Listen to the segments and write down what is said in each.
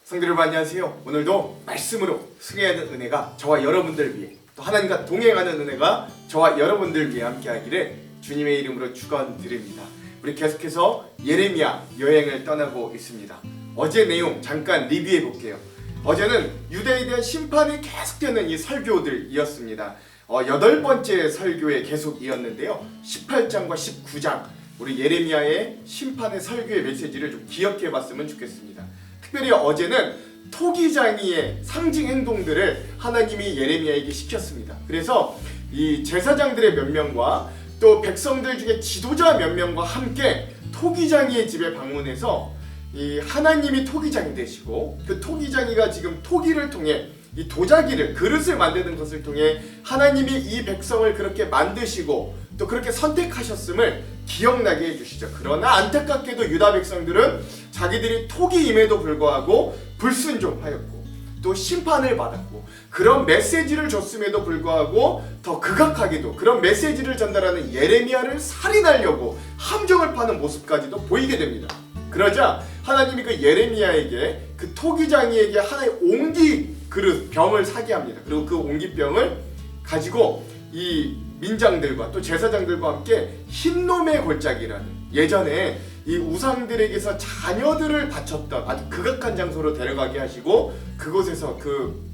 성도 여러분 안녕하세요. 오늘도 말씀으로 승리하는 은혜가 저와 여러분들 위해, 또 하나님과 동행하는 은혜가 저와 여러분들 위해 함께하기를 주님의 이름으로 축원드립니다. 우리 계속해서 예레미야 여행을 떠나고 있습니다. 어제 내용 잠깐 리뷰해 볼게요. 어제는 유다에 대한 심판이 계속되는 이 설교들이었습니다. 8번째 설교의 계속이었는데요. 18장과 19장 우리 예레미야의 심판의 설교의 메시지를 좀 기억해 봤으면 좋겠습니다. 특별히 어제는 토기장이의 상징 행동들을 하나님이 예레미야에게 시켰습니다. 그래서 이 제사장들의 몇 명과 또 백성들 중에 지도자 몇 명과 함께 토기장이의 집에 방문해서 이 하나님이 토기장이 되시고 그 토기장이가 지금 토기를 통해 이 도자기를 그릇을 만드는 것을 통해 하나님이 이 백성을 그렇게 만드시고 또 그렇게 선택하셨음을 기억나게 해주시죠. 그러나 안타깝게도 유다 백성들은 자기들이 토기임에도 불구하고 불순종하였고 또 심판을 받았고 그런 메시지를 줬음에도 불구하고 더 극악하게도 그런 메시지를 전달하는 예레미야를 살인하려고 함정을 파는 모습까지도 보이게 됩니다. 그러자 하나님이 그 예레미야에게 그 토기장이에게 하나의 옹기 그릇 병을 사게 합니다. 그리고 그 옹기병을 가지고 이 민장들과 또 제사장들과 함께 흰놈의 골짜기라는 예전에 이 우상들에게서 자녀들을 바쳤던 아주 극악한 장소로 데려가게 하시고 그곳에서 그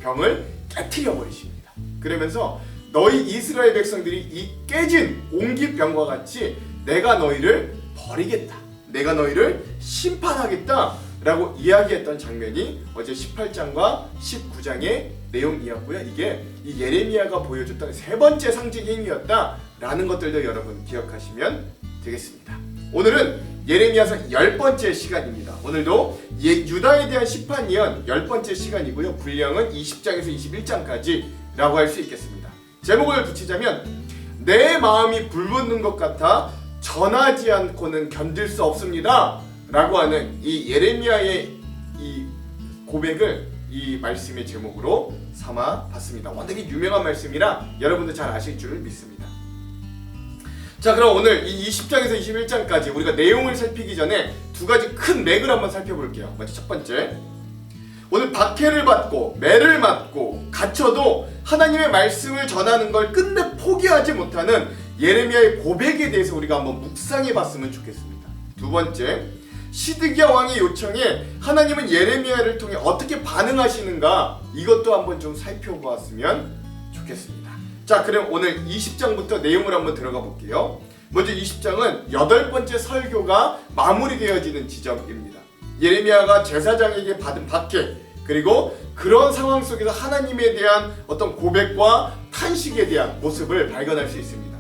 병을 깨트려 버리십니다. 그러면서 너희 이스라엘 백성들이 이 깨진 옹기병과 같이 내가 너희를 버리겠다. 내가 너희를 심판하겠다 라고 이야기했던 장면이 어제 18장과 19장의 내용이었고요. 이게 이 예레미야가 보여줬던 세 번째 상징 행위였다 라는 것들도 여러분 기억하시면 되겠습니다. 오늘은 예레미야서 10번째 시간입니다. 오늘도 유다에 대한 심판 예언 10번째 시간이고요. 분량은 20장에서 21장까지 라고 할 수 있겠습니다. 제목을 붙이자면 내 마음이 불붙는 것 같아 전하지 않고는 견딜 수 없습니다 라고 하는 이 예레미야의 이 고백을 이 말씀의 제목으로 삼아 봤습니다. 워낙에 유명한 말씀이라 여러분도 잘 아실 줄을 믿습니다. 자, 그럼 오늘 이 20장에서 21장까지 우리가 내용을 살피기 전에 두 가지 큰 맥을 한번 살펴볼게요. 먼저 첫 번째, 오늘 박해를 받고 매를 맞고 갇혀도 하나님의 말씀을 전하는 걸 끝내 포기하지 못하는 예레미야의 고백에 대해서 우리가 한번 묵상해 봤으면 좋겠습니다. 두 번째, 시드기야 왕의 요청에 하나님은 예레미야를 통해 어떻게 반응하시는가 이것도 한번 좀 살펴보았으면 좋겠습니다. 자, 그럼 오늘 20장부터 내용을 한번 들어가 볼게요. 먼저 20장은 8번째 설교가 마무리되어지는 지점입니다. 예레미야가 제사장에게 받은 박해 그리고 그런 상황 속에서 하나님에 대한 어떤 고백과 탄식에 대한 모습을 발견할 수 있습니다.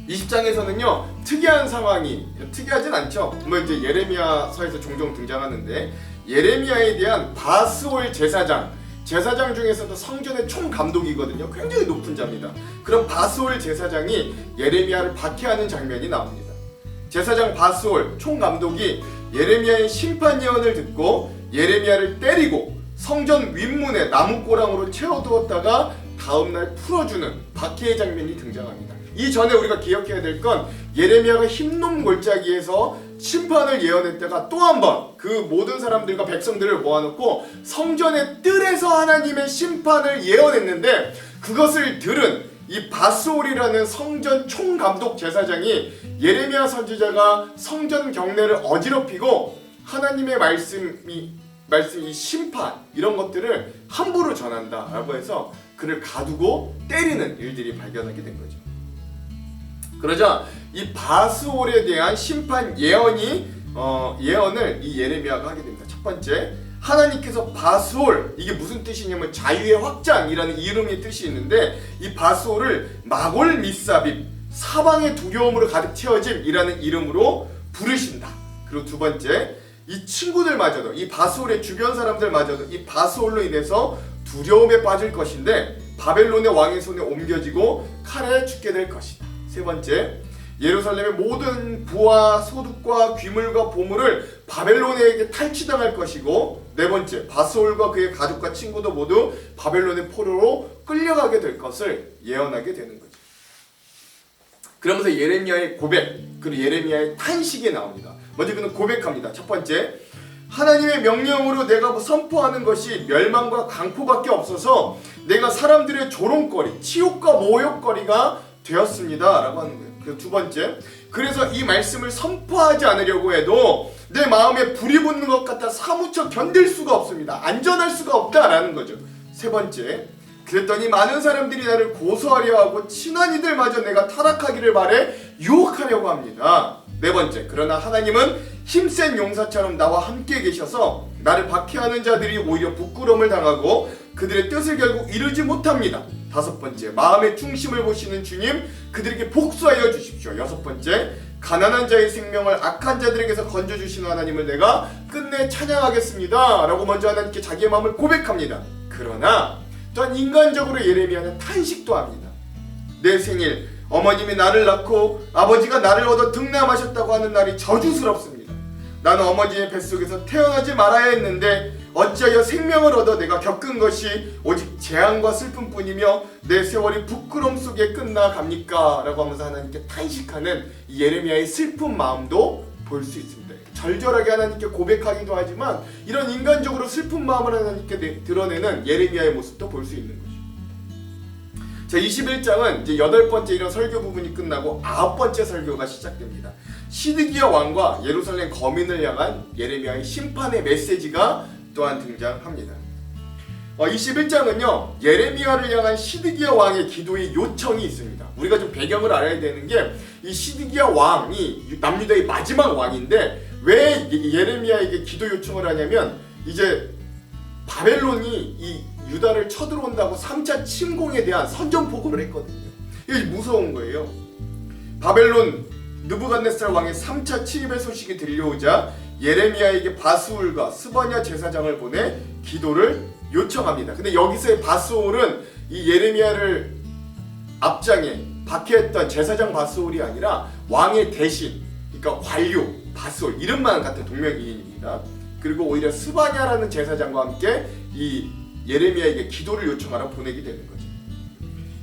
20장에서는요 특이한 상황이 특이하진 않죠. 뭐 이제 예레미야서에서 종종 등장하는데 예레미야에 대한 바스올 제사장 중에서도 성전의 총감독이거든요. 굉장히 높은 자입니다. 그런 바스올 제사장이 예레미야를 박해하는 장면이 나옵니다. 제사장 바스올 총감독이 예레미야의 심판 예언을 듣고 예레미야를 때리고 성전 윗문에 나무꼬랑으로 채워두었다가 다음날 풀어주는 박해의 장면이 등장합니다. 이 전에 우리가 기억해야 될 건 예레미야가 흰놈 골짜기에서 심판을 예언했다가 또 한 번 그 모든 사람들과 백성들을 모아놓고 성전의 뜰에서 하나님의 심판을 예언했는데 그것을 들은 이 바스올이라는 성전 총감독 제사장이 예레미야 선지자가 성전 경내를 어지럽히고 하나님의 말씀이 심판 이런 것들을 함부로 전한다라고 해서 그를 가두고 때리는 일들이 발견하게 된 거죠. 그러자 이 바스올에 대한 심판 예언을 이 예레미야가 하게 됩니다. 첫 번째, 하나님께서 바스올, 이게 무슨 뜻이냐면 자유의 확장이라는 이름의 뜻이 있는데 이 바스올을 마골 미사빕, 사방의 두려움으로 가득 채워짐이라는 이름으로 부르신다. 그리고 두 번째, 이 친구들마저도 이 바스올의 주변 사람들마저도 이 바스올로 인해서 두려움에 빠질 것인데 바벨론의 왕의 손에 옮겨지고 칼에 죽게 될 것이다. 세 번째, 예루살렘의 모든 부와 소득과 귀물과 보물을 바벨론에게 탈취당할 것이고 네 번째, 바스올과 그의 가족과 친구도 모두 바벨론의 포로로 끌려가게 될 것을 예언하게 되는 거죠. 그러면서 예레미야의 고백 그리고 예레미야의 탄식이 나옵니다. 먼저 그는 고백합니다. 첫 번째, 하나님의 명령으로 내가 선포하는 것이 멸망과 강포밖에 없어서 내가 사람들의 조롱거리, 치욕과 모욕거리가 되었습니다 라고 하는 거예요. 그 두 번째, 그래서 이 말씀을 선포하지 않으려고 해도 내 마음에 불이 붙는 것 같아 사무쳐 견딜 수가 없습니다. 안전할 수가 없다라는 거죠. 세 번째, 그랬더니 많은 사람들이 나를 고소하려 하고 친한 이들마저 내가 타락하기를 바래 유혹하려고 합니다. 네 번째, 그러나 하나님은 힘센 용사처럼 나와 함께 계셔서 나를 박해하는 자들이 오히려 부끄러움을 당하고 그들의 뜻을 결국 이루지 못합니다. 다섯 번째, 마음의 중심을 보시는 주님, 그들에게 복수하여 주십시오. 여섯 번째, 가난한 자의 생명을 악한 자들에게서 건져주시는 하나님을 내가 끝내 찬양하겠습니다 라고 먼저 하나님께 자기의 마음을 고백합니다. 그러나 또한 인간적으로 예레미야는 탄식도 합니다. 내 생일, 어머님이 나를 낳고 아버지가 나를 얻어 등남하셨다고 하는 날이 저주스럽습니다. 나는 어머니의 뱃속에서 태어나지 말아야 했는데 어찌하여 생명을 얻어 내가 겪은 것이 오직 재앙과 슬픔뿐이며 내 세월이 부끄러움 속에 끝나갑니까? 라고 하면서 하나님께 탄식하는 이 예레미야의 슬픈 마음도 볼 수 있습니다. 절절하게 하나님께 고백하기도 하지만 이런 인간적으로 슬픈 마음을 하나님께 드러내는 예레미야의 모습도 볼 수 있는 거죠. 자, 21장은 이제 8번째 이런 설교 부분이 끝나고 9번째 설교가 시작됩니다. 시드기야 왕과 예루살렘 거민을 향한 예레미야의 심판의 메시지가 또한 등장합니다. 21장은요 예레미야를 향한 시드기야 왕의 기도의 요청이 있습니다. 우리가 좀 배경을 알아야 되는 게 이 시드기야 왕이 남유다의 마지막 왕인데 왜 예레미야에게 기도 요청을 하냐면 이제 바벨론이 이 유다를 쳐들어온다고 3차 침공에 대한 선전포고를 했거든요. 이게 무서운 거예요. 바벨론 느부갓네살 왕의 3차 침입의 소식이 들려오자 예레미야에게 바스울과 스바냐 제사장을 보내 기도를 요청합니다. 근데 여기서의 바스울은 이 예레미야를 앞장에 박해했던 제사장 바스울이 아니라 왕의 대신, 그러니까 관료 바스울, 이름만 같은 동명이인입니다. 그리고 오히려 스바냐라는 제사장과 함께 이 예레미야에게 기도를 요청하러 보내게 되는 거죠.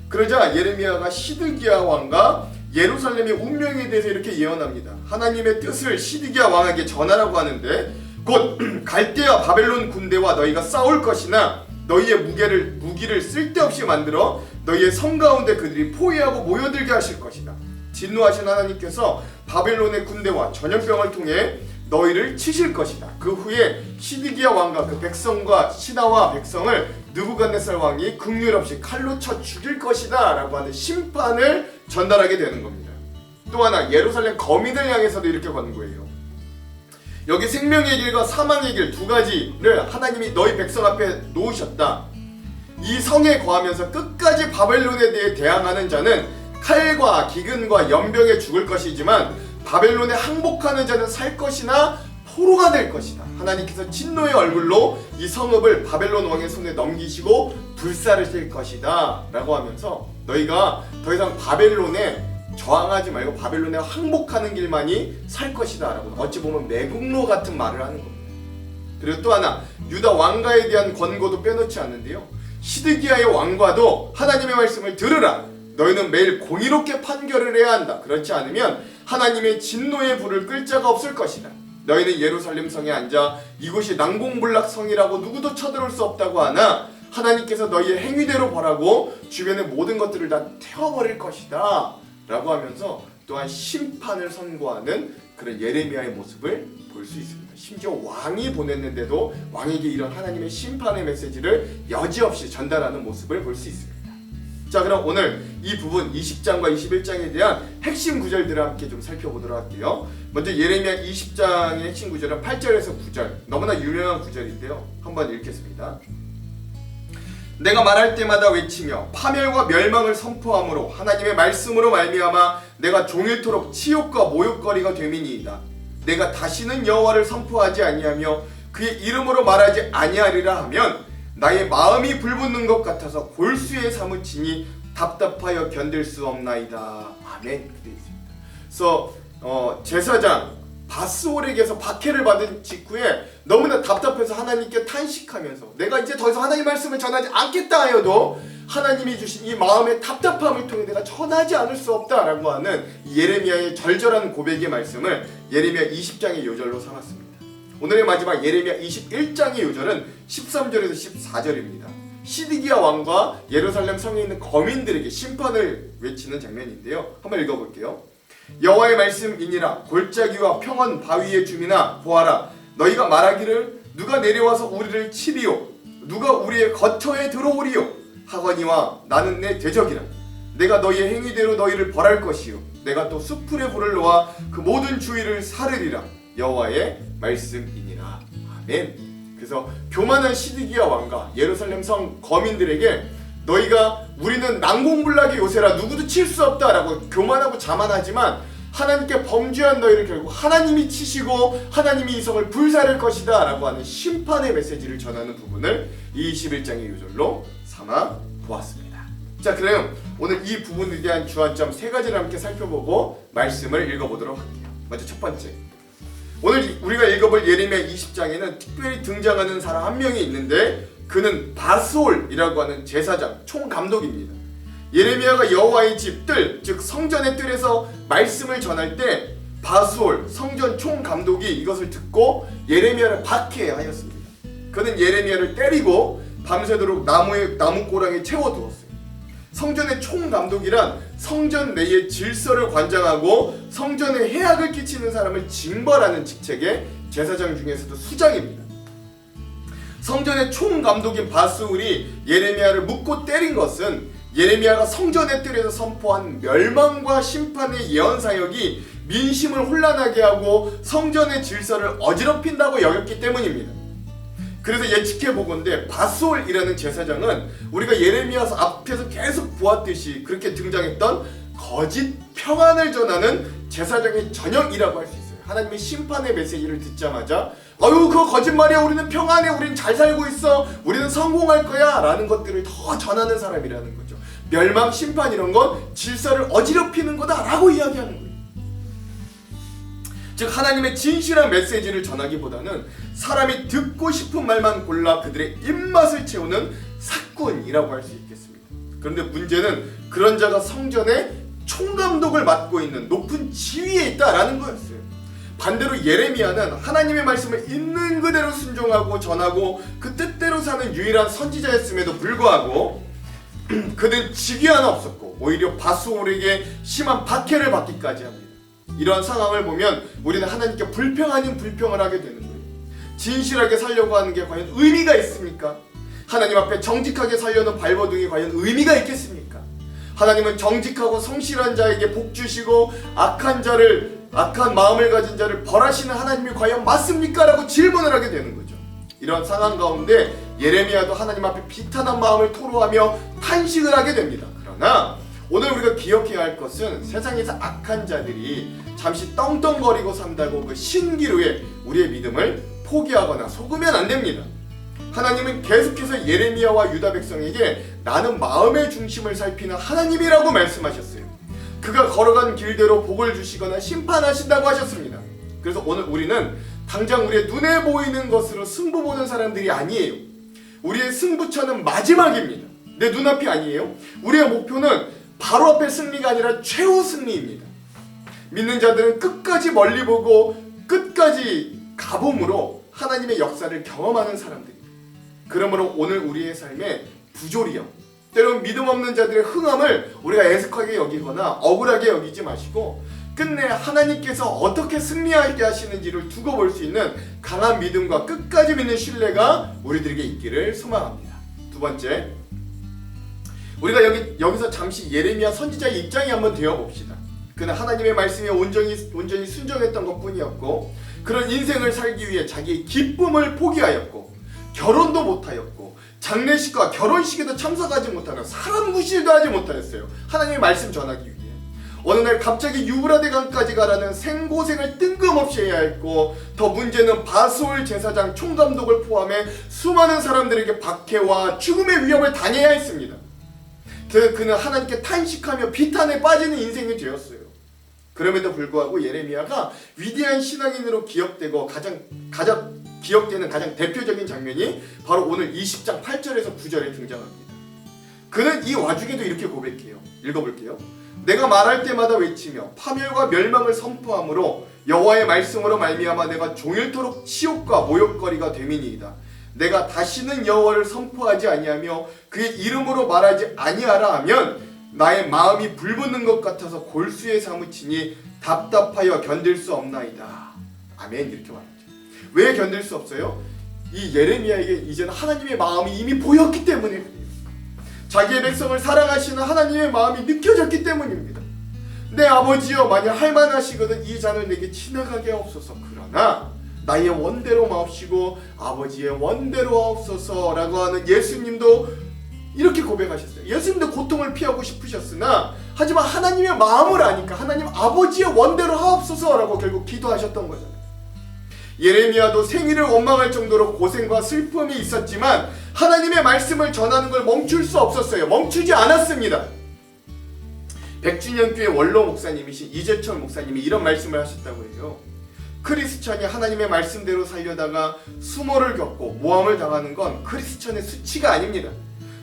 그러자 예레미야가 시드기야 왕과 예루살렘의 운명에 대해서 이렇게 예언합니다. 하나님의 뜻을 시드기야 왕에게 전하라고 하는데 곧 갈대아 바벨론 군대와 너희가 싸울 것이나 너희의 무기를 쓸데없이 만들어 너희의 성 가운데 그들이 포위하고 모여들게 하실 것이다. 진노하신 하나님께서 바벨론의 군대와 전염병을 통해 너희를 치실 것이다. 그 후에 시드기야 왕과 그 백성과 신하와 백성을 느부갓네살 왕이 긍휼 없이 칼로 쳐 죽일 것이다 라고 하는 심판을 전달하게 되는 겁니다. 또 하나 예루살렘 거민을 향해서도 이렇게 권고해요. 여기 생명의 길과 사망의 길 두 가지를 하나님이 너희 백성 앞에 놓으셨다. 이 성에 거하면서 끝까지 바벨론에 대해 대항하는 자는 칼과 기근과 연병에 죽을 것이지만 바벨론에 항복하는 자는 살 것이나 포로가 될 것이다. 하나님께서 진노의 얼굴로 이 성읍을 바벨론 왕의 손에 넘기시고 불사르실 것이다 라고 하면서 너희가 더 이상 바벨론에 저항하지 말고 바벨론에 항복하는 길만이 살 것이다 라고 어찌 보면 매국노 같은 말을 하는 겁니다. 그리고 또 하나 유다 왕가에 대한 권고도 빼놓지 않는데요. 시드기야의 왕과도 하나님의 말씀을 들으라. 너희는 매일 공의롭게 판결을 해야 한다. 그렇지 않으면 하나님의 진노의 불을 끌 자가 없을 것이다. 너희는 예루살렘 성에 앉아 이곳이 난공불락 성이라고 누구도 쳐들어올 수 없다고 하나 하나님께서 너희의 행위대로 벌하고 주변의 모든 것들을 다 태워버릴 것이다 라고 하면서 또한 심판을 선고하는 그런 예레미야의 모습을 볼 수 있습니다. 심지어 왕이 보냈는데도 왕에게 이런 하나님의 심판의 메시지를 여지없이 전달하는 모습을 볼 수 있습니다. 자, 그럼 오늘 이 부분 20장과 21장에 대한 핵심 구절들을 함께 좀 살펴보도록 할게요. 먼저 예레미야 20장의 핵심 구절은 8절에서 9절, 너무나 유명한 구절인데요. 한번 읽겠습니다. 내가 말할 때마다 외치며 파멸과 멸망을 선포함으로 하나님의 말씀으로 말미암아 내가 종일토록 치욕과 모욕거리가 됨이니이다. 내가 다시는 여호와를 선포하지 아니하며 그의 이름으로 말하지 아니하리라 하면 나의 마음이 불붙는 것 같아서 골수에 사무치니 답답하여 견딜 수 없나이다. 아멘. 이렇게 되어 있습니다. 그래서 제사장 바스올에게서 박해를 받은 직후에 너무나 답답해서 하나님께 탄식하면서 내가 이제 더 이상 하나님의 말씀을 전하지 않겠다 하여도 하나님이 주신 이 마음의 답답함을 통해 내가 전하지 않을 수 없다라고 하는 예레미야의 절절한 고백의 말씀을 예레미야 20장의 요절로 삼았습니다. 오늘의 마지막 예레미야 21장의 요절은 13절에서 14절입니다. 시드기야 왕과 예루살렘 성에 있는 거민들에게 심판을 외치는 장면인데요. 한번 읽어볼게요. 여호와의 말씀이니라. 골짜기와 평원 바위의 주민아 보아라. 너희가 말하기를 누가 내려와서 우리를 치리요 누가 우리의 거처에 들어오리요 하거니와 나는 내 대적이라. 내가 너희의 행위대로 너희를 벌할 것이요 내가 또 숲풀의 불을 놓아 그 모든 주위를 사르리라. 여호와의 말씀이니라. 아멘. 그래서 교만한 시드기야 왕과 예루살렘 성 거민들에게 너희가 우리는 난공불락의 요새라 누구도 칠 수 없다라고 교만하고 자만하지만 하나님께 범죄한 너희를 결국 하나님이 치시고 하나님이 이 성을 불사를 것이다 라고 하는 심판의 메시지를 전하는 부분을 21장의 요절로 삼아 보았습니다. 자, 그럼 오늘 이 부분에 대한 주안점 세 가지를 함께 살펴보고 말씀을 읽어보도록 할게요. 먼저 첫 번째, 오늘 우리가 읽어볼 예레미야 20장에는 특별히 등장하는 사람 한 명이 있는데 그는 바스올이라고 하는 제사장 총감독입니다. 예레미야가 여호와의 집 뜰, 즉 성전의 뜰에서 말씀을 전할 때 바스올 성전 총감독이 이것을 듣고 예레미야를 박해하였습니다. 그는 예레미야를 때리고 밤새도록 나무꼬랑에 채워두었어요. 성전의 총감독이란 성전 내의 질서를 관장하고 성전에 해악을 끼치는 사람을 징벌하는 직책의 제사장 중에서도 수장입니다. 성전의 총감독인 바스울이 예레미야를 묶고 때린 것은 예레미야가 성전의 뜰에서 선포한 멸망과 심판의 예언 사역이 민심을 혼란하게 하고 성전의 질서를 어지럽힌다고 여겼기 때문입니다. 그래서 예측해보건대 바스올이라는 제사장은 우리가 예레미야서 앞에서 계속 보았듯이 그렇게 등장했던 거짓 평안을 전하는 제사장의 전형이라고 할 수 있어요. 하나님의 심판의 메시지를 듣자마자 아유 그거 거짓말이야, 우리는 평안해, 우리는 잘 살고 있어, 우리는 성공할 거야 라는 것들을 더 전하는 사람이라는 거죠. 멸망, 심판 이런 건 질서를 어지럽히는 거다 라고 이야기하는 거예요. 즉 하나님의 진실한 메시지를 전하기보다는 사람이 듣고 싶은 말만 골라 그들의 입맛을 채우는 사꾼이라고 할 수 있겠습니다. 그런데 문제는 그런 자가 성전의 총감독을 맡고 있는 높은 지위에 있다라는 거였어요. 반대로 예레미야는 하나님의 말씀을 있는 그대로 순종하고 전하고 그 뜻대로 사는 유일한 선지자였음에도 불구하고 그는 직위 하나 없었고 오히려 바스올에게 심한 박해를 받기까지 합니다. 이러한 상황을 보면 우리는 하나님께 불평 아닌 불평을 하게 되는 거예요. 진실하게 살려고 하는 게 과연 의미가 있습니까? 하나님 앞에 정직하게 살려는 발버둥이 과연 의미가 있겠습니까? 하나님은 정직하고 성실한 자에게 복 주시고 악한 마음을 가진 자를 벌하시는 하나님이 과연 맞습니까? 라고 질문을 하게 되는 거죠. 이런 상황 가운데 예레미야도 하나님 앞에 비탄한 마음을 토로하며 탄식을 하게 됩니다. 그러나 오늘 우리가 기억해야 할 것은 세상에서 악한 자들이 잠시 떵떵거리고 산다고 그 신기루에 우리의 믿음을 포기하거나 속으면 안 됩니다. 하나님은 계속해서 예레미야와 유다 백성에게 나는 마음의 중심을 살피는 하나님이라고 말씀하셨어요. 그가 걸어간 길대로 복을 주시거나 심판하신다고 하셨습니다. 그래서 오늘 우리는 당장 우리의 눈에 보이는 것으로 승부 보는 사람들이 아니에요. 우리의 승부처는 마지막입니다. 내 눈앞이 아니에요. 우리의 목표는 바로 앞의 승리가 아니라 최후 승리입니다. 믿는 자들은 끝까지 멀리 보고 끝까지 가봄으로 하나님의 역사를 경험하는 사람들입니다. 그러므로 오늘 우리의 삶에 부조리함, 때론 믿음 없는 자들의 흥함을 우리가 애석하게 여기거나 억울하게 여기지 마시고 끝내 하나님께서 어떻게 승리하게 하시는지를 두고 볼 수 있는 강한 믿음과 끝까지 믿는 신뢰가 우리들에게 있기를 소망합니다. 두 번째, 우리가 여기서 잠시 예레미야 선지자의 입장에 한번 되어봅시다. 그는 하나님의 말씀에 온전히 순종했던 것뿐이었고 그런 인생을 살기 위해 자기의 기쁨을 포기하였고 결혼도 못하였고 장례식과 결혼식에도 참석하지 못하는 사람 구실도 하지 못하였어요. 하나님의 말씀 전하기 위해. 어느 날 갑자기 유브라데 강까지 가라는 생고생을 뜬금없이 해야 했고 더 문제는 바스올 제사장 총감독을 포함해 수많은 사람들에게 박해와 죽음의 위협을 당해야 했습니다. 그래서 그는 하나님께 탄식하며 비탄에 빠지는 인생이 되었어요. 그럼에도 불구하고 예레미야가 위대한 신앙인으로 기억되고 가장 기억되는 가장 대표적인 장면이 바로 오늘 20장 8절에서 9절에 등장합니다. 그는 이 와중에도 이렇게 고백해요. 읽어볼게요. 내가 말할 때마다 외치며 파멸과 멸망을 선포함으로 여호와의 말씀으로 말미암아 내가 종일토록 치욕과 모욕거리가 됨이니이다. 내가 다시는 여호와를 선포하지 아니하며 그의 이름으로 말하지 아니하라 하면 나의 마음이 불붙는 것 같아서 골수에 사무치니 답답하여 견딜 수 없나이다. 아멘. 이렇게 말하죠. 왜 견딜 수 없어요? 이 예레미야에게 이제는 하나님의 마음이 이미 보였기 때문에, 자기의 백성을 사랑하시는 하나님의 마음이 느껴졌기 때문입니다. 내 아버지여, 만약 할만하시거든 이 잔을 내게 지나가게 하옵소서. 그러나 나의 원대로 마옵시고 아버지의 원대로 하옵소서 라고 하는 예수님도 이렇게 고백하셨어요. 예수님도 고통을 피하고 싶으셨으나 하지만 하나님의 마음을 아니까 하나님 아버지의 원대로 하옵소서 라고 결국 기도하셨던 거잖아요. 예레미야도 생일을 원망할 정도로 고생과 슬픔이 있었지만 하나님의 말씀을 전하는 걸 멈출 수 없었어요. 멈추지 않았습니다. 백준영교회 원로 목사님이신 이재철 목사님이 이런 말씀을 하셨다고 해요. 크리스천이 하나님의 말씀대로 살려다가 수모를 겪고 모함을 당하는 건 크리스천의 수치가 아닙니다.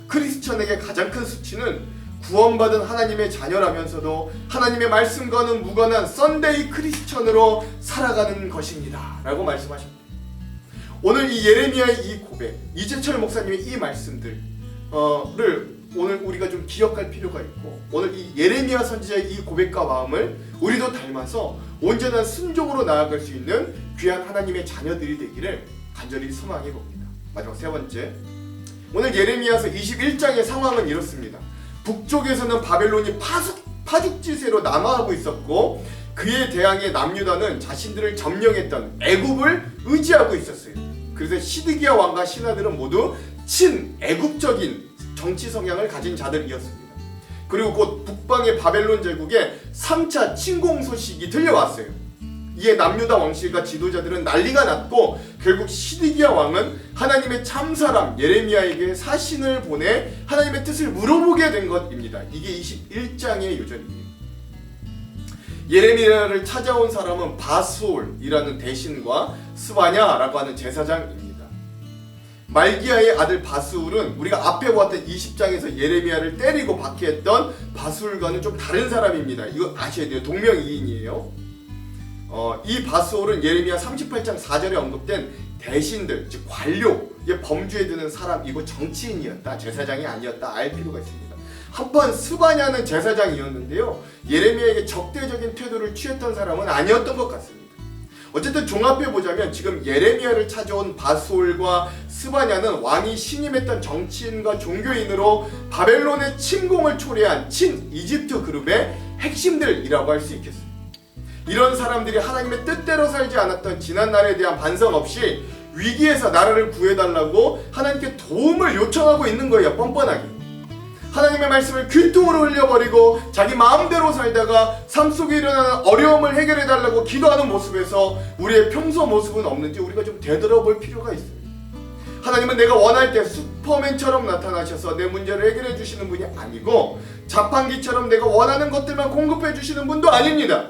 크리스천에게 가장 큰 수치는 구원받은 하나님의 자녀라면서도 하나님의 말씀과는 무관한 썬데이 크리스천으로 살아가는 것입니다 라고 말씀하십니다. 오늘 이 예레미야의 이 고백, 이재철 목사님의 이 말씀들을 오늘 우리가 좀 기억할 필요가 있고, 오늘 이 예레미야 선지자의 이 고백과 마음을 우리도 닮아서 온전한 순종으로 나아갈 수 있는 귀한 하나님의 자녀들이 되기를 간절히 소망해 봅니다. 마지막 세 번째, 오늘 예레미야서 21장의 상황은 이렇습니다. 북쪽에서는 바벨론이 파죽지세로 남하하고 있었고 그에 대항해 남유다는 자신들을 점령했던 애굽을 의지하고 있었어요. 그래서 시드기야 왕과 신하들은 모두 친애굽적인 정치 성향을 가진 자들이었습니다. 그리고 곧 북방의 바벨론 제국의 3차 침공 소식이 들려왔어요. 이에 남유다 왕실과 지도자들은 난리가 났고 결국 시드기야 왕은 하나님의 참사람 예레미야에게 사신을 보내 하나님의 뜻을 물어보게 된 것입니다. 이게 21장의 요절이에요. 예레미야를 찾아온 사람은 바수올이라는 대신과 스바냐라고 하는 제사장입니다. 말기야의 아들 바수울은 우리가 앞에 보았던 20장에서 예레미야를 때리고 박해했던 바수울과는 좀 다른 사람입니다. 이거 아셔야 돼요. 동명이인이에요. 이 바수올은 예레미야 38장 4절에 언급된 대신들, 즉 관료의 범주에 드는 사람이고 정치인이었다. 제사장이 아니었다. 알 필요가 있습니다. 한편 스바냐는 제사장이었는데요. 예레미야에게 적대적인 태도를 취했던 사람은 아니었던 것 같습니다. 어쨌든 종합해보자면 지금 예레미야를 찾아온 바수올과 스바냐는 왕이 신임했던 정치인과 종교인으로 바벨론의 침공을 초래한 친 이집트 그룹의 핵심들이라고 할 수 있겠습니다. 이런 사람들이 하나님의 뜻대로 살지 않았던 지난날에 대한 반성 없이 위기에서 나라를 구해달라고 하나님께 도움을 요청하고 있는 거예요. 뻔뻔하게. 하나님의 말씀을 귀뚱으로 흘려버리고 자기 마음대로 살다가 삶 속에 일어나는 어려움을 해결해달라고 기도하는 모습에서 우리의 평소 모습은 없는지 우리가 좀 되돌아볼 필요가 있습니다. 하나님은 내가 원할 때 슈퍼맨처럼 나타나셔서 내 문제를 해결해 주시는 분이 아니고 자판기처럼 내가 원하는 것들만 공급해 주시는 분도 아닙니다.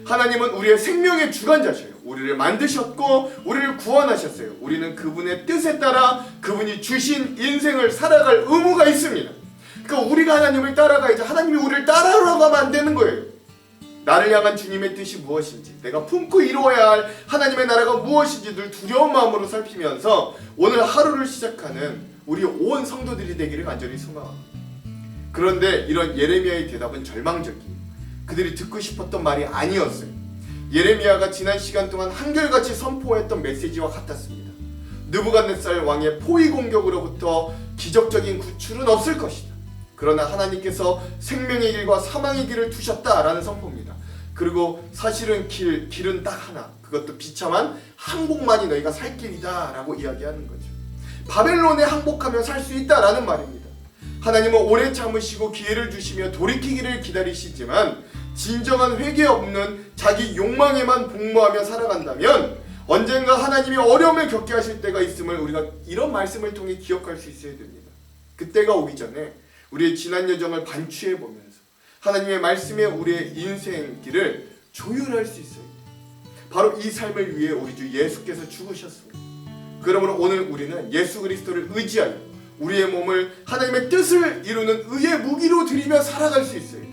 하나님은 우리의 생명의 주관자셔요. 우리를 만드셨고 우리를 구원하셨어요. 우리는 그분의 뜻에 따라 그분이 주신 인생을 살아갈 의무가 있습니다. 그러니까 우리가 하나님을 따라가야지 하나님이 우리를 따라가면 안 되는 거예요. 나를 향한 주님의 뜻이 무엇인지, 내가 품고 이루어야 할 하나님의 나라가 무엇인지 늘 두려운 마음으로 살피면서 오늘 하루를 시작하는 우리 온 성도들이 되기를 간절히 소망합니다. 그런데 이런 예레미야의 대답은 절망적이에요. 그들이 듣고 싶었던 말이 아니었어요. 예레미야가 지난 시간 동안 한결같이 선포했던 메시지와 같았습니다. 느부갓네살 왕의 포위 공격으로부터 기적적인 구출은 없을 것이다. 그러나 하나님께서 생명의 길과 사망의 길을 두셨다라는 선포입니다. 그리고 사실은 길은 딱 하나, 그것도 비참한 항복만이 너희가 살 길이다 라고 이야기하는 거죠. 바벨론에 항복하며 살 수 있다라는 말입니다. 하나님은 오래 참으시고 기회를 주시며 돌이키기를 기다리시지만 진정한 회개 없는 자기 욕망에만 복무하며 살아간다면 언젠가 하나님이 어려움을 겪게 하실 때가 있음을 우리가 이런 말씀을 통해 기억할 수 있어야 됩니다. 그때가 오기 전에 우리의 지난 여정을 반추해보면서 하나님의 말씀에 우리의 인생길을 조율할 수 있어야 돼요. 바로 이 삶을 위해 우리 주 예수께서 죽으셨습니다. 그러므로 오늘 우리는 예수 그리스도를 의지하여 우리의 몸을 하나님의 뜻을 이루는 의의 무기로 드리며 살아갈 수 있어요.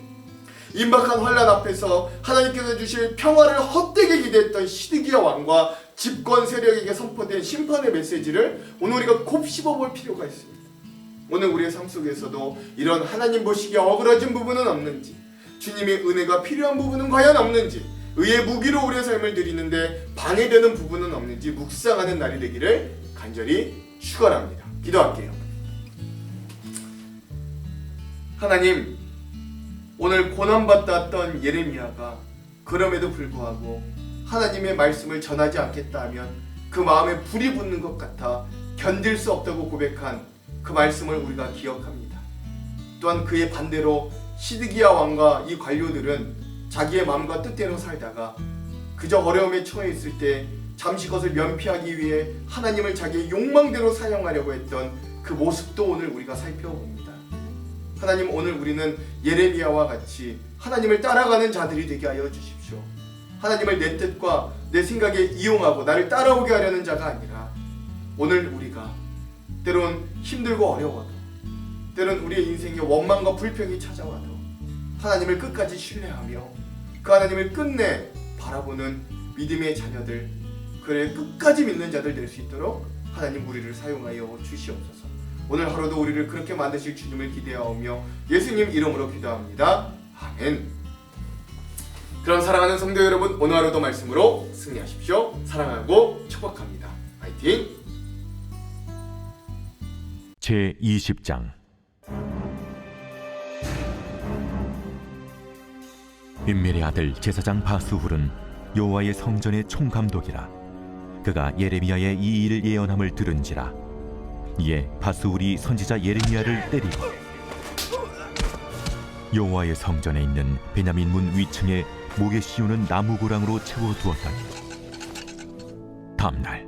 임박한 환란 앞에서 하나님께서 주실 평화를 헛되게 기대했던 시드기야 왕과 집권 세력에게 선포된 심판의 메시지를 오늘 우리가 곱씹어볼 필요가 있습니다. 오늘 우리의 삶 속에서도 이런 하나님 보시기에 어그러진 부분은 없는지, 주님의 은혜가 필요한 부분은 과연 없는지, 의의 무기로 우리의 삶을 드리는데 방해되는 부분은 없는지 묵상하는 날이 되기를 간절히 축원합니다. 기도할게요. 하나님, 오늘 고난받다 왔던 예레미야가 그럼에도 불구하고 하나님의 말씀을 전하지 않겠다 하면 그 마음에 불이 붙는 것 같아 견딜 수 없다고 고백한 그 말씀을 우리가 기억합니다. 또한 그의 반대로 시드기야 왕과 이 관료들은 자기의 마음과 뜻대로 살다가 그저 어려움에 처해 있을 때 잠시 그것을 면피하기 위해 하나님을 자기의 욕망대로 사용하려고 했던 그 모습도 오늘 우리가 살펴봅니다. 하나님, 오늘 우리는 예레미야와 같이 하나님을 따라가는 자들이 되게 하여 주십시오. 하나님을 내 뜻과 내 생각에 이용하고 나를 따라오게 하려는 자가 아니라 오늘 우리가 때론 힘들고 어려워도, 때론 우리의 인생에 원망과 불평이 찾아와도 하나님을 끝까지 신뢰하며 그 하나님을 끝내 바라보는 믿음의 자녀들, 그래 끝까지 믿는 자들 될 수 있도록 하나님 우리를 사용하여 주시옵소서. 오늘 하루도 우리를 그렇게 만드실 주님을 기대하오며 예수님 이름으로 기도합니다. 아멘. 그럼 사랑하는 성도 여러분, 오늘 하루도 말씀으로 승리하십시오. 사랑하고 축복합니다. 화이팅! 제20장 임멜의 아들 제사장 바스훌은 여호와의 성전의 총감독이라. 그가 예레미야의 이 일을 예언함을 들은지라. 이에 바스훌이 선지자 예레미야를 때리고 여호와의 성전에 있는 베냐민 문 위층에 목에 씌우는 나무고랑으로 채워두었더니 다음날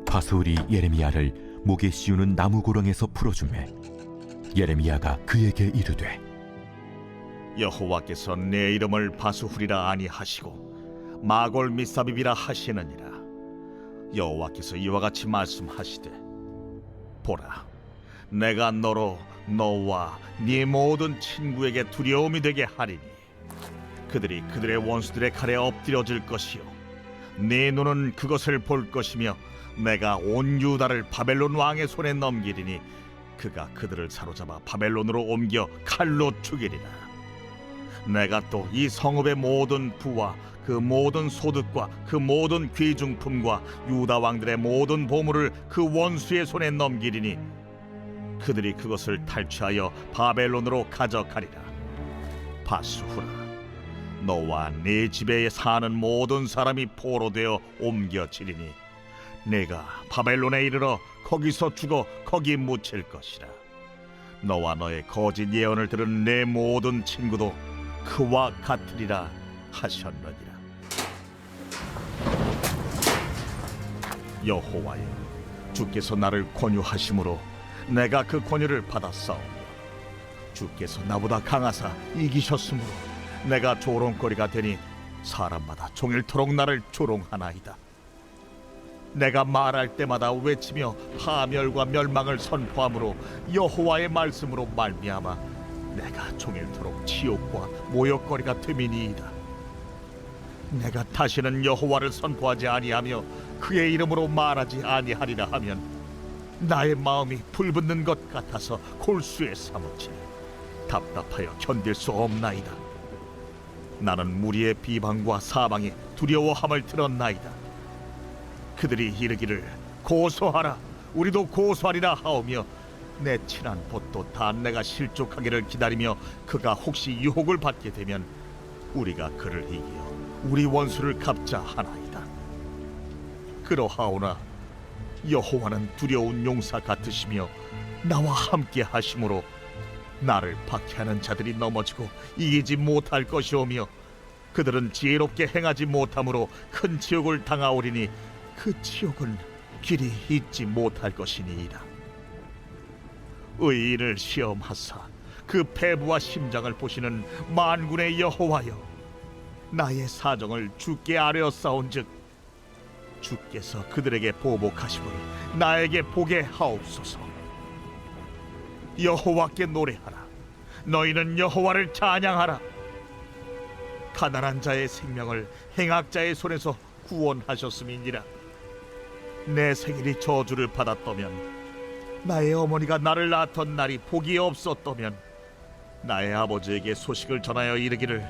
바스훌이 예레미야를 목에 씌우는 나무고랑에서 풀어주매 예레미야가 그에게 이르되 여호와께서 내 이름을 바스훌이라 아니하시고 마골 미사빕이라 하시느니라. 여호와께서 이와 같이 말씀하시되 보라, 내가 너로 너와 네 모든 친구에게 두려움이 되게 하리니 그들이 그들의 원수들의 칼에 엎드려질 것이요 네 눈은 그것을 볼 것이며 내가 온 유다를 바벨론 왕의 손에 넘기리니 그가 그들을 사로잡아 바벨론으로 옮겨 칼로 죽이리라. 내가 또 이 성읍의 모든 부와 그 모든 소득과 그 모든 귀중품과 유다 왕들의 모든 보물을 그 원수의 손에 넘기리니 그들이 그것을 탈취하여 바벨론으로 가져가리라. 바스후라, 너와 네 집에 사는 모든 사람이 포로되어 옮겨지리니 내가 바벨론에 이르러 거기서 죽어 거기 묻힐 것이라. 너와 너의 거짓 예언을 들은 내 모든 친구도 그와 같으리라 하셨느니라. 여호와여, 주께서 나를 권유하심으로 내가 그 권유를 받았사오며 주께서 나보다 강하사 이기셨으므로 내가 조롱거리가 되니 사람마다 종일토록 나를 조롱하나이다. 내가 말할 때마다 외치며 파멸과 멸망을 선포함으로 여호와의 말씀으로 말미암아 내가 종일토록 치욕과 모욕거리가 됨이니이다. 내가 다시는 여호와를 선포하지 아니하며 그의 이름으로 말하지 아니하리라 하면 나의 마음이 불붙는 것 같아서 골수에 사무치니 답답하여 견딜 수 없나이다. 나는 무리의 비방과 사방에 두려워함을 들었나이다. 그들이 이르기를 고소하라, 우리도 고소하리라 하오며 내 친한 봇도 다 내가 실족하기를 기다리며 그가 혹시 유혹을 받게 되면 우리가 그를 이기어 우리 원수를 갚자 하나이다. 그러하오나 여호와는 두려운 용사 같으시며 나와 함께 하심으로 나를 박해하는 자들이 넘어지고 이기지 못할 것이오며 그들은 지혜롭게 행하지 못함으로 큰 치욕을 당하오리니 그 치욕은 길이 잊지 못할 것이니이다. 의인을 시험하사 그 패부와 심장을 보시는 만군의 여호와여, 나의 사정을 주께 아뢰었사온즉 주께서 그들에게 보복하시고 나에게 보게 하옵소서. 여호와께 노래하라, 너희는 여호와를 찬양하라. 가난한 자의 생명을 행악자의 손에서 구원하셨음이니라. 내 생일이 저주를 받았다면, 나의 어머니가 나를 낳았던 날이 복이 없었다면, 나의 아버지에게 소식을 전하여 이르기를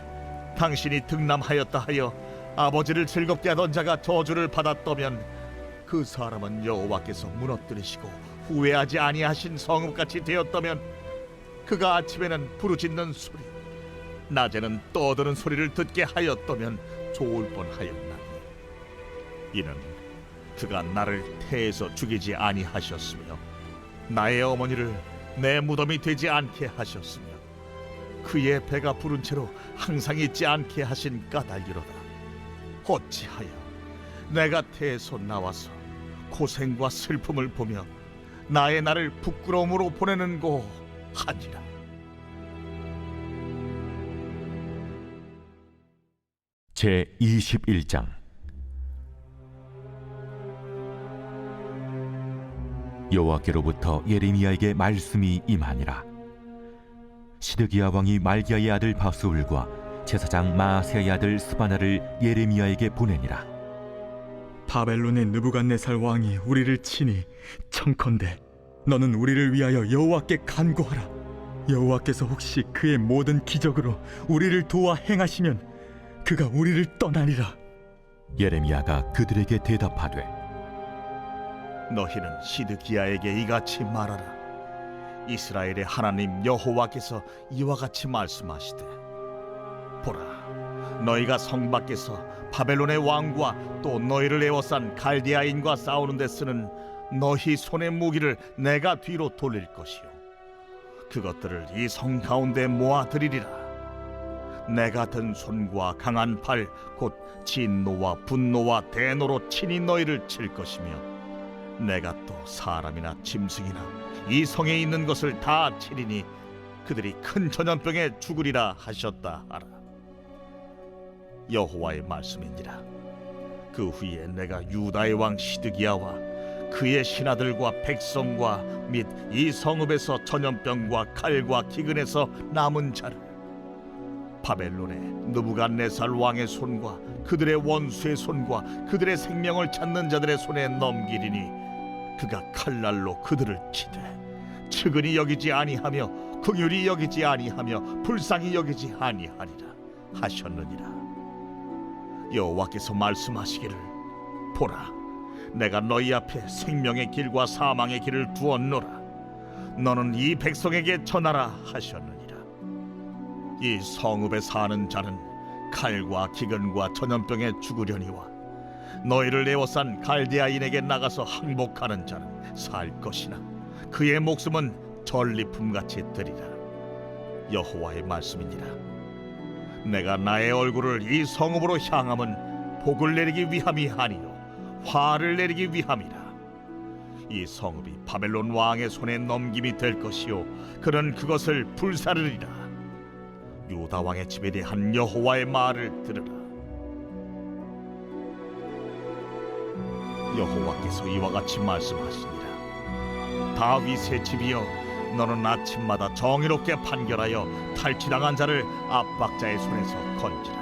당신이 등남하였다 하여 아버지를 즐겁게 하던 자가 저주를 받았다면, 그 사람은 여호와께서 무너뜨리시고 후회하지 아니하신 성읍같이 되었다면, 그가 아침에는 부르짖는 소리, 낮에는 떠드는 소리를 듣게 하였다면 좋을 뻔하였나니, 이는 그가 나를 태에서 죽이지 아니하셨으며 나의 어머니를 내 무덤이 되지 않게 하셨으며 그의 배가 부른 채로 항상 있지 않게 하신 까닭이로다. 어찌하여 내가 태에서 나와서 고생과 슬픔을 보며 나의 날을 부끄러움으로 보내는고 하니라. 제 21장. 여호와께로부터 예레미야에게 말씀이 임하니라. 시드기야 왕이 말기야의 아들 바스울과 제사장 마아세야의 아들 스바나를 예레미야에게 보내니라. 바벨론의 느부갓네살 왕이 우리를 치니 청컨대 너는 우리를 위하여 여호와께 간구하라. 여호와께서 혹시 그의 모든 기적으로 우리를 도와 행하시면 그가 우리를 떠나리라. 예레미야가 그들에게 대답하되, 너희는 시드기야에게 이같이 말하라. 이스라엘의 하나님 여호와께서 이와 같이 말씀하시되, 보라, 너희가 성 밖에서 바벨론의 왕과 또 너희를 에워싼 갈디아인과 싸우는 데 쓰는 너희 손의 무기를 내가 뒤로 돌릴 것이요, 그것들을 이 성 가운데 모아들이리라. 내가 든 손과 강한 팔, 곧 진노와 분노와 대노로 친히 너희를 칠 것이며, 내가 또 사람이나 짐승이나 이 성에 있는 것을 다 치리니 그들이 큰 전염병에 죽으리라 하셨다 하라. 여호와의 말씀이니라. 그 후에 내가 유다의 왕 시드기야와 그의 신하들과 백성과 및 이 성읍에서 전염병과 칼과 기근에서 남은 자를 바벨론의 느부갓네살 왕의 손과 그들의 원수의 손과 그들의 생명을 찾는 자들의 손에 넘기리니, 그가 칼날로 그들을 치되 측은히 여기지 아니하며 긍휼히 여기지 아니하며 불쌍히 여기지 아니하리라 하셨느니라. 여호와께서 말씀하시기를, 보라, 내가 너희 앞에 생명의 길과 사망의 길을 두었노라. 너는 이 백성에게 전하라 하셨느니라. 이 성읍에 사는 자는 칼과 기근과 전염병에 죽으려니와 너희를 에워싼 갈대아인에게 나가서 항복하는 자는 살 것이나 그의 목숨은 전리품같이 되리라. 여호와의 말씀이니라. 내가 나의 얼굴을 이 성읍으로 향함은 복을 내리기 위함이 아니요 화를 내리기 위함이라. 이 성읍이 바벨론 왕의 손에 넘김이 될 것이요 그는 그것을 불사르리라. 유다 왕의 집에 대한 여호와의 말을 들으라. 여호와께서 이와 같이 말씀하시니라. 다윗의 집이여, 너는 아침마다 정의롭게 판결하여 탈취당한 자를 압박자의 손에서 건지라.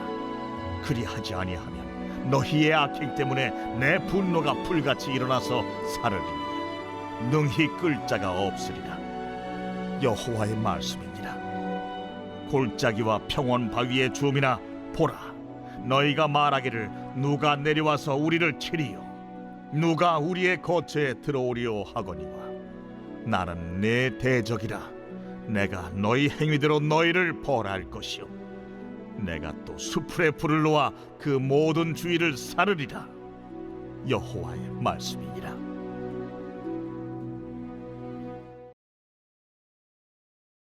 그리하지 아니하면 너희의 악행 때문에 내 분노가 불같이 일어나서 사르리니 능히 끌 자가 없으리라. 여호와의 말씀이니라. 골짜기와 평원 바위의 주민아, 보라, 너희가 말하기를 누가 내려와서 우리를 치리요 누가 우리의 거처에 들어오리요 하거니와, 나는 내 대적이라. 내가 너희 행위대로 너희를 벌할 것이요 내가 또 수풀에 불을 놓아 그 모든 주위를 사르리라. 여호와의 말씀이니라.